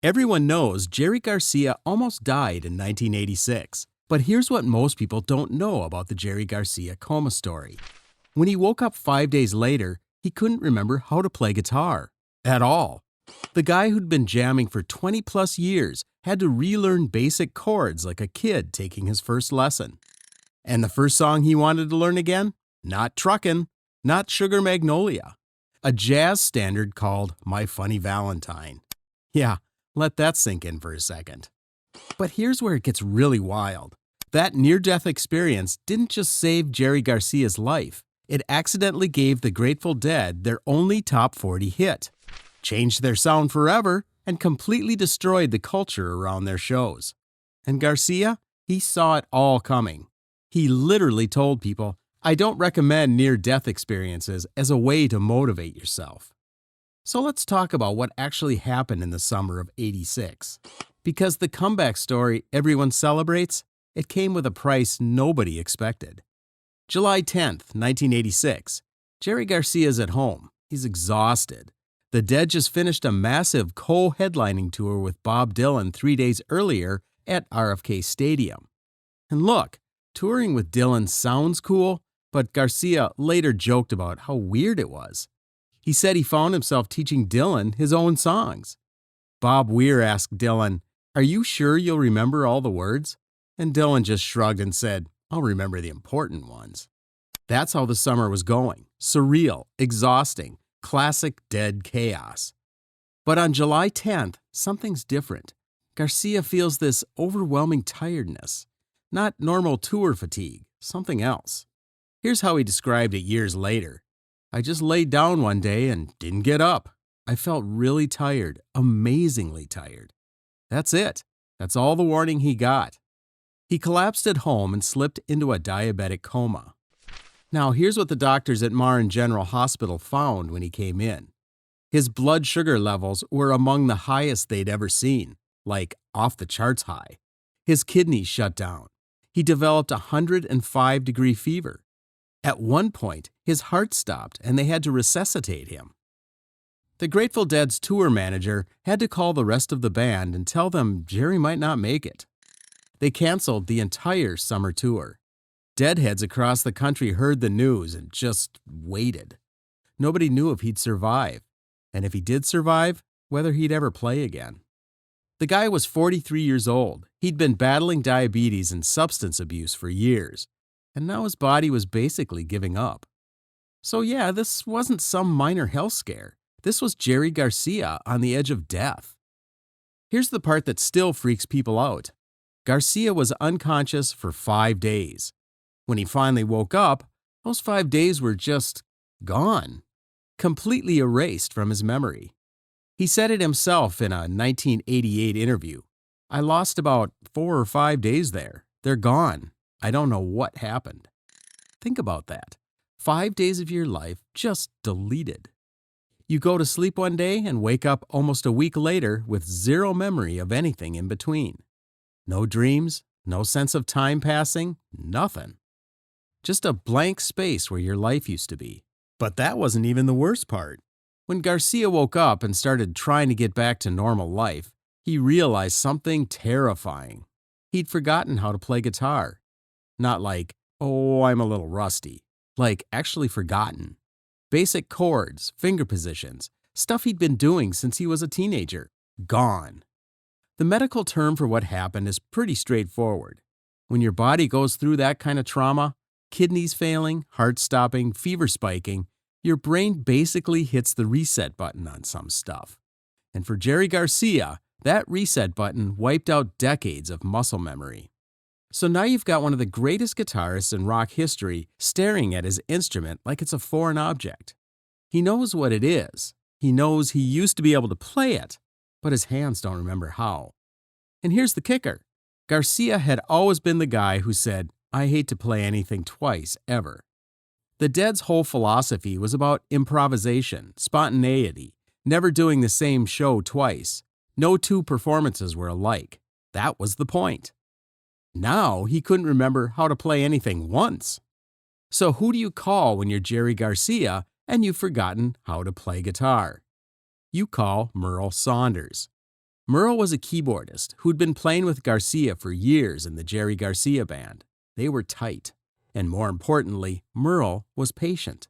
Everyone knows Jerry Garcia almost died in 1986. But here's what most people don't know about the Jerry Garcia coma story. When he woke up 5 days later, he couldn't remember how to play guitar. At all. The guy who'd been jamming for 20 plus years had to relearn basic chords like a kid taking his first lesson. And the first song he wanted to learn again? Not Truckin, not Sugar Magnolia. A jazz standard called My Funny Valentine. Yeah, let that sink in for a second. But here's where it gets really wild. That near-death experience didn't just save Jerry Garcia's life. It accidentally gave the Grateful Dead their only top 40 hit, changed their sound forever, and completely destroyed the culture around their shows. And Garcia, he saw it all coming. He literally told people, "I don't recommend near-death experiences as a way to motivate yourself." So let's talk about what actually happened in the summer of '86. Because the comeback story everyone celebrates, it came with a price nobody expected. July 10th, 1986. Jerry Garcia's at home. He's exhausted. The Dead just finished a massive co-headlining tour with Bob Dylan 3 days earlier at RFK Stadium. And look, touring with Dylan sounds cool, but Garcia later joked about how weird it was. He said he found himself teaching Dylan his own songs. Bob Weir asked Dylan, "Are you sure you'll remember all the words?" And Dylan just shrugged and said, "I'll remember the important ones." That's how the summer was going. Surreal, exhausting, classic Dead chaos. But on July 10th, something's different. Garcia feels this overwhelming tiredness. Not normal tour fatigue, something else. Here's how he described it years later. "I just laid down one day and didn't get up. I felt really tired, amazingly tired." That's it. That's all the warning he got. He collapsed at home and slipped into a diabetic coma. Now, here's what the doctors at Marin General Hospital found when he came in. His blood sugar levels were among the highest they'd ever seen, like off the charts high. His kidneys shut down. He developed a 105-degree fever. At one point, his heart stopped and they had to resuscitate him. The Grateful Dead's tour manager had to call the rest of the band and tell them Jerry might not make it. They canceled the entire summer tour. Deadheads across the country heard the news and just waited. Nobody knew if he'd survive, and if he did survive, whether he'd ever play again. The guy was 43 years old. He'd been battling diabetes and substance abuse for years, and now his body was basically giving up. So yeah, this wasn't some minor health scare. This was Jerry Garcia on the edge of death. Here's the part that still freaks people out. Garcia was unconscious for 5 days. When he finally woke up, those 5 days were just gone, completely erased from his memory. He said it himself in a 1988 interview. "I lost about 4 or 5 days there. They're gone. I don't know what happened." Think about that. 5 days of your life just deleted. You go to sleep one day and wake up almost a week later with zero memory of anything in between. No dreams, no sense of time passing, nothing. Just a blank space where your life used to be. But that wasn't even the worst part. When Garcia woke up and started trying to get back to normal life, he realized something terrifying. He'd forgotten how to play guitar. Not like, "Oh, I'm a little rusty." Like, actually forgotten. Basic chords, finger positions, stuff he'd been doing since he was a teenager. Gone. The medical term for what happened is pretty straightforward. When your body goes through that kind of trauma, kidneys failing, heart stopping, fever spiking, your brain basically hits the reset button on some stuff. And for Jerry Garcia, that reset button wiped out decades of muscle memory. So now you've got one of the greatest guitarists in rock history staring at his instrument like it's a foreign object. He knows what it is. He knows he used to be able to play it, but his hands don't remember how. And here's the kicker. Garcia had always been the guy who said, "I hate to play anything twice, ever." The Dead's whole philosophy was about improvisation, spontaneity, never doing the same show twice. No two performances were alike. That was the point. Now he couldn't remember how to play anything once. So who do you call when you're Jerry Garcia and you've forgotten how to play guitar? You call Merl Saunders. Merl was a keyboardist who'd been playing with Garcia for years in the Jerry Garcia band. They were tight. And more importantly, Merl was patient.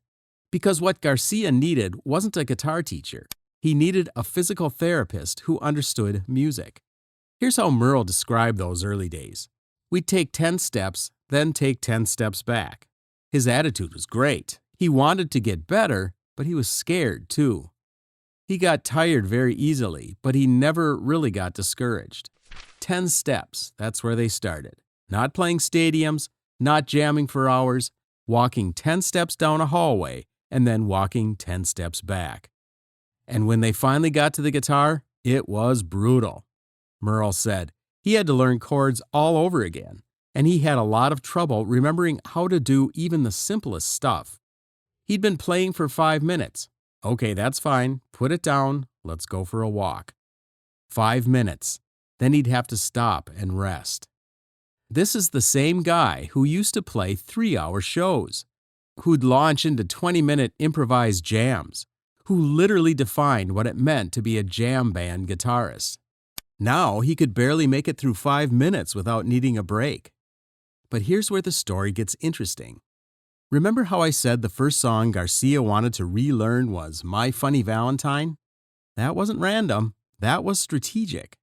Because what Garcia needed wasn't a guitar teacher. He needed a physical therapist who understood music. Here's how Merl described those early days. We'd take 10 steps, then take 10 steps back. His attitude was great. He wanted to get better, but he was scared too. He got tired very easily, but he never really got discouraged. 10 steps, that's where they started. Not playing stadiums, not jamming for hours, walking 10 steps down a hallway, and then walking 10 steps back. And when they finally got to the guitar, it was brutal. Merl said he had to learn chords all over again, and he had a lot of trouble remembering how to do even the simplest stuff. He'd been playing for 5 minutes. Okay, that's fine. Put it down. Let's go for a walk. 5 minutes. Then he'd have to stop and rest. This is the same guy who used to play 3-hour shows, who'd launch into 20-minute improvised jams, who literally defined what it meant to be a jam band guitarist. Now he could barely make it through 5 minutes without needing a break. But here's where the story gets interesting. Remember how I said the first song Garcia wanted to relearn was My Funny Valentine? That wasn't random. That was strategic.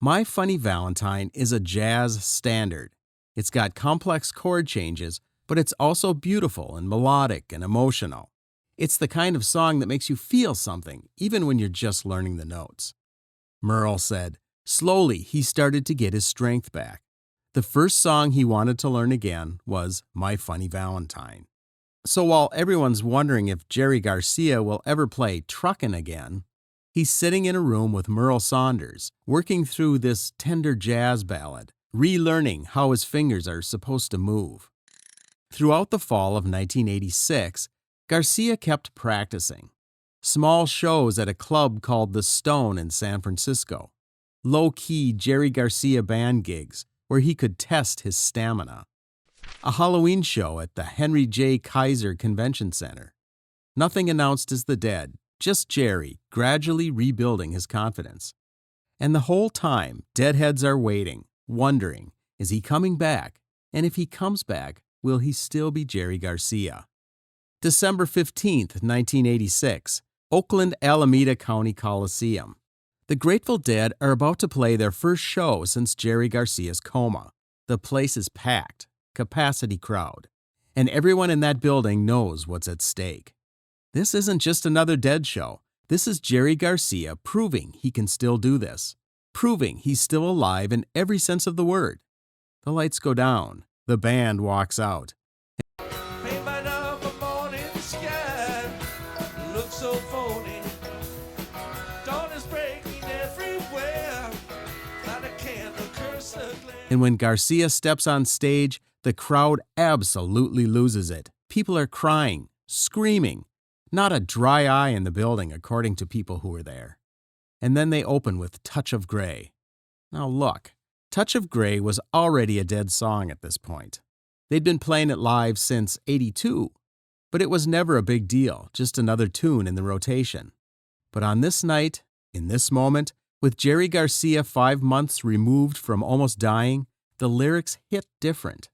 My Funny Valentine is a jazz standard. It's got complex chord changes, but it's also beautiful and melodic and emotional. It's the kind of song that makes you feel something, even when you're just learning the notes. Merl said, slowly he started to get his strength back. The first song he wanted to learn again was My Funny Valentine. So while everyone's wondering if Jerry Garcia will ever play Truckin again, he's sitting in a room with Merl Saunders, working through this tender jazz ballad, relearning how his fingers are supposed to move. Throughout the fall of 1986, Garcia kept practicing. Small shows at a club called The Stone in San Francisco. Low-key Jerry Garcia band gigs where he could test his stamina. A Halloween show at the Henry J. Kaiser Convention Center. Nothing announced as the Dead, just Jerry gradually rebuilding his confidence. And the whole time, Deadheads are waiting, wondering, is he coming back? And if he comes back, will he still be Jerry Garcia? December 15th, 1986, Oakland Alameda County Coliseum. The Grateful Dead are about to play their first show since Jerry Garcia's Coma. The place is packed, capacity crowd, and everyone in that building knows what's at stake. This isn't just another Dead show. This is Jerry Garcia proving he can still do this, proving he's still alive in every sense of the word. The lights go down. The band walks out. And when Garcia steps on stage, the crowd absolutely loses it. People are crying, screaming. Not a dry eye in the building, according to people who were there. And then they open with Touch of Grey. Now look, Touch of Grey was already a Dead song at this point. They'd been playing it live since '82, but it was never a big deal, just another tune in the rotation. But on this night, in this moment, with Jerry Garcia 5 months removed from almost dying, the lyrics hit different.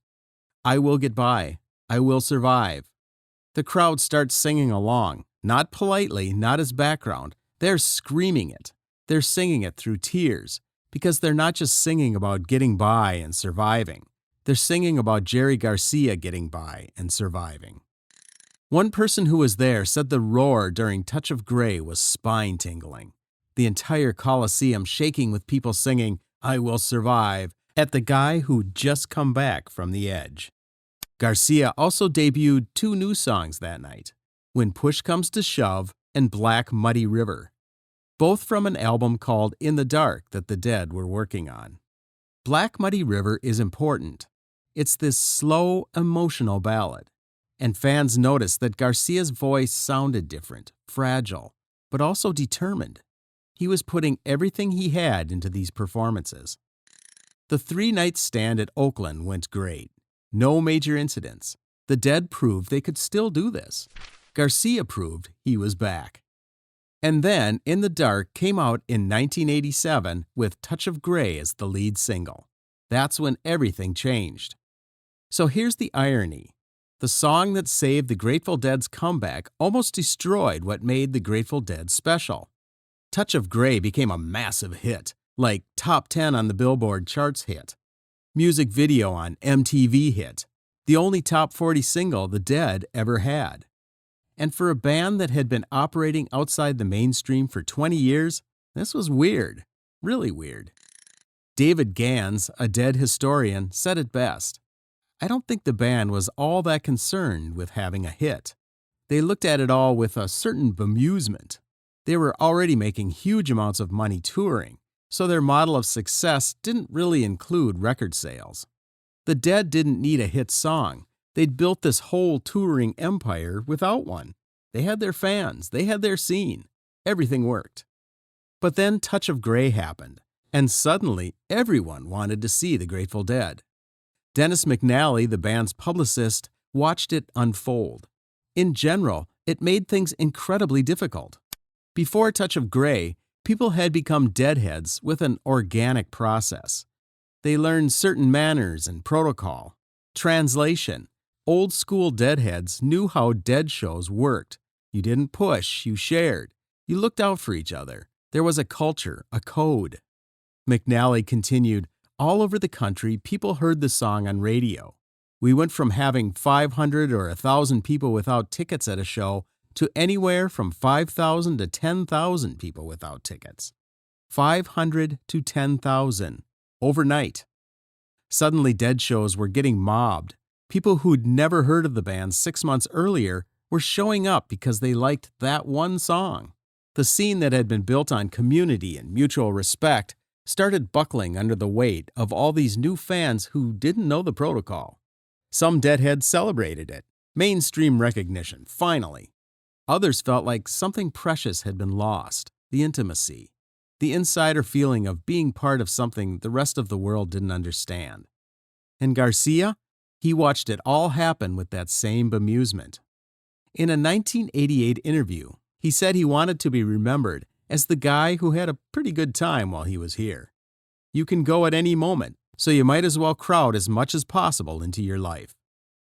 I will get by. I will survive. The crowd starts singing along, not politely, not as background. They're screaming it. They're singing it through tears, because they're not just singing about getting by and surviving. They're singing about Jerry Garcia getting by and surviving. One person who was there said the roar during Touch of Grey was spine-tingling. The entire Coliseum shaking with people singing, I will survive, at the guy who'd just come back from the edge. Garcia also debuted 2 new songs that night, When Push Comes to Shove and Black Muddy River, both from an album called In the Dark that the Dead were working on. Black Muddy River is important. It's this slow, emotional ballad, and fans noticed that Garcia's voice sounded different, fragile, but also determined. He was putting everything he had into these performances. The 3-night stand at Oakland went great. No major incidents. The Dead proved they could still do this. Garcia proved he was back. And then In the Dark came out in 1987 with Touch of Grey as the lead single. That's when everything changed. So here's the irony. The song that saved the Grateful Dead's comeback almost destroyed what made the Grateful Dead special. Touch of Grey became a massive hit, like top 10 on the Billboard charts hit. Music video on MTV hit, the only top 40 single the Dead ever had. And for a band that had been operating outside the mainstream for 20 years, this was weird, really weird. David Gans, a Dead historian, said it best. I don't think the band was all that concerned with having a hit. They looked at it all with a certain bemusement. They were already making huge amounts of money touring, so their model of success didn't really include record sales. The Dead didn't need a hit song. They'd built this whole touring empire without one. They had their fans. They had their scene. Everything worked. But then Touch of Grey happened, and suddenly everyone wanted to see the Grateful Dead. Dennis McNally, the band's publicist, watched it unfold. In general, it made things incredibly difficult. Before Touch of Grey, people had become Deadheads with an organic process. They learned certain manners and protocol. Translation. Old school Deadheads knew how Dead shows worked. You didn't push, you shared. You looked out for each other. There was a culture, a code. McNally continued, all over the country, people heard the song on radio. We went from having 500 or 1,000 people without tickets at a show to anywhere from 5,000 to 10,000 people without tickets. 500 to 10,000. Overnight. Suddenly, Dead shows were getting mobbed. People who'd never heard of the band 6 months earlier were showing up because they liked that one song. The scene that had been built on community and mutual respect started buckling under the weight of all these new fans who didn't know the protocol. Some Deadheads celebrated it. Mainstream recognition, finally. Others felt like something precious had been lost, the intimacy, the insider feeling of being part of something the rest of the world didn't understand. And Garcia? He watched it all happen with that same bemusement. In a 1988 interview, he said he wanted to be remembered as the guy who had a pretty good time while he was here. You can go at any moment, so you might as well crowd as much as possible into your life.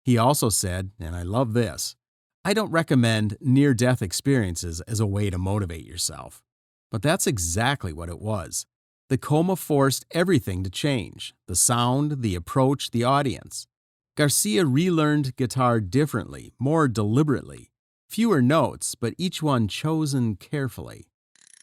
He also said, and I love this, I don't recommend near-death experiences as a way to motivate yourself. But that's exactly what it was. The coma forced everything to change, the sound, the approach, the audience. Garcia relearned guitar differently, more deliberately. Fewer notes, but each one chosen carefully.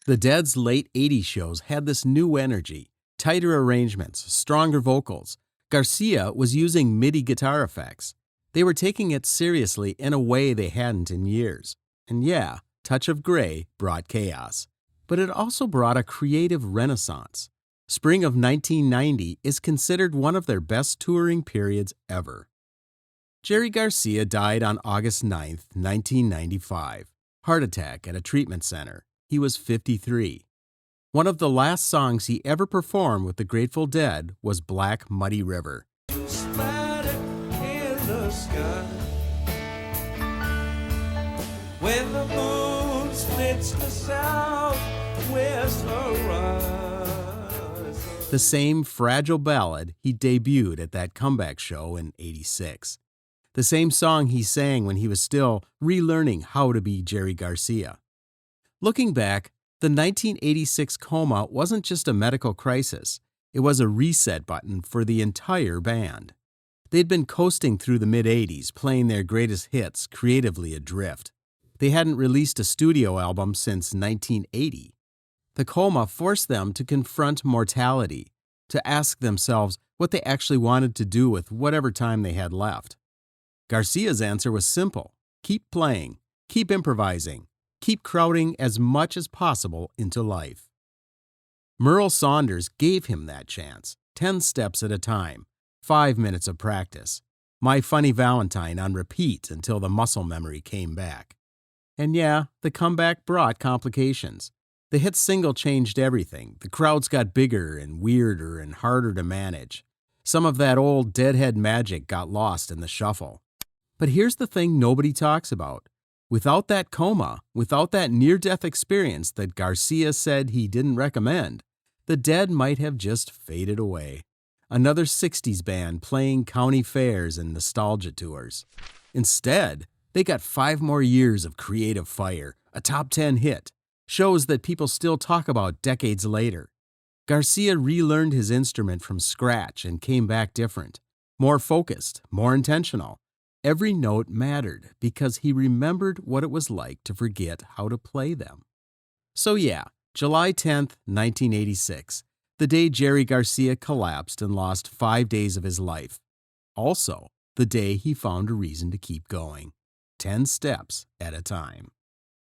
The Dead's late 80s shows had this new energy, tighter arrangements, stronger vocals. Garcia was using MIDI guitar effects. They were taking it seriously in a way they hadn't in years. And yeah, Touch of Grey brought chaos. But it also brought a creative renaissance. Spring of 1990 is considered one of their best touring periods ever. Jerry Garcia died on August 9, 1995. Heart attack at a treatment center. He was 53. One of the last songs he ever performed with the Grateful Dead was Black Muddy River. Spider in the sky. When the moon splits the southwest horizon. The same fragile ballad he debuted at that comeback show in '86. The same song he sang when he was still relearning how to be Jerry Garcia. Looking back, the 1986 coma wasn't just a medical crisis. It was a reset button for the entire band. They'd been coasting through the mid-'80s, playing their greatest hits, creatively adrift. They hadn't released a studio album since 1980. The coma forced them to confront mortality, to ask themselves what they actually wanted to do with whatever time they had left. Garcia's answer was simple. Keep playing, keep improvising, keep crowding as much as possible into life. Merl Saunders gave him that chance, 10 steps at a time, 5 minutes of practice. My Funny Valentine on repeat until the muscle memory came back. And yeah, the comeback brought complications. The hit single changed everything. The crowds got bigger and weirder and harder to manage. Some of that old Deadhead magic got lost in the shuffle. But here's the thing nobody talks about. Without that coma, without that near-death experience that Garcia said he didn't recommend, the Dead might have just faded away. Another 60s band playing county fairs and nostalgia tours. Instead, they got 5 more years of creative fire, a top 10 hit, shows that people still talk about decades later. Garcia relearned his instrument from scratch and came back different, more focused, more intentional. Every note mattered because he remembered what it was like to forget how to play them. So yeah, July 10th, 1986, the day Jerry Garcia collapsed and lost 5 days of his life. Also, the day he found a reason to keep going, 10 steps at a time.